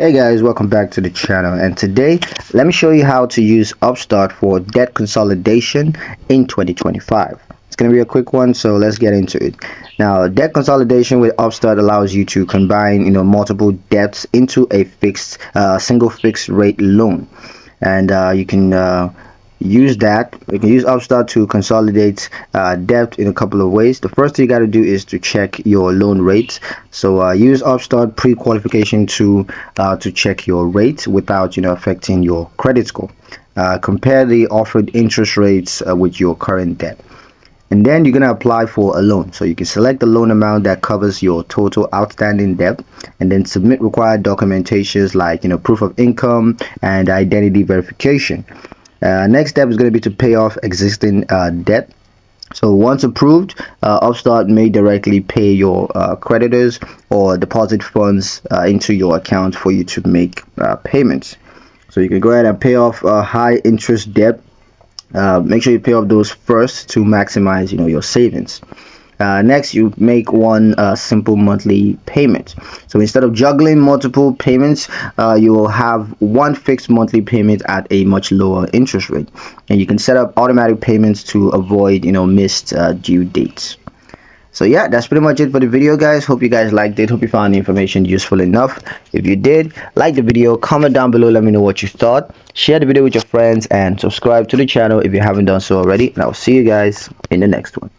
Hey guys, welcome back to the channel, and today let me show you how to use Upstart for debt consolidation in 2025. It's going to be a quick one, so let's get into it. Now, debt consolidation with Upstart allows you to combine multiple debts into a single fixed rate loan, and you can use Upstart to consolidate debt in a couple of ways. The first thing you got to do is to check your loan rates. So use Upstart pre-qualification to check your rate without affecting your credit score. Compare the offered interest rates with your current debt, and then you're going to apply for a loan. So you can select the loan amount that covers your total outstanding debt, and then submit required documentations like proof of income and identity verification. Next step is going to be to pay off existing debt. So once approved, Upstart may directly pay your creditors or deposit funds into your account for you to make payments. So you can go ahead and pay off high interest debt. Make sure you pay off those first to maximize your savings. Next, you make one simple monthly payment. So instead of juggling multiple payments, you will have one fixed monthly payment at a much lower interest rate, and you can set up automatic payments to avoid missed due dates. So yeah, that's pretty much it for the video, guys. Hope you guys liked it. Hope you found the information useful enough. If you did, like the video, comment down below, let me know what you thought, share the video with your friends, and subscribe to the channel if you haven't done so already, and I'll see you guys in the next one.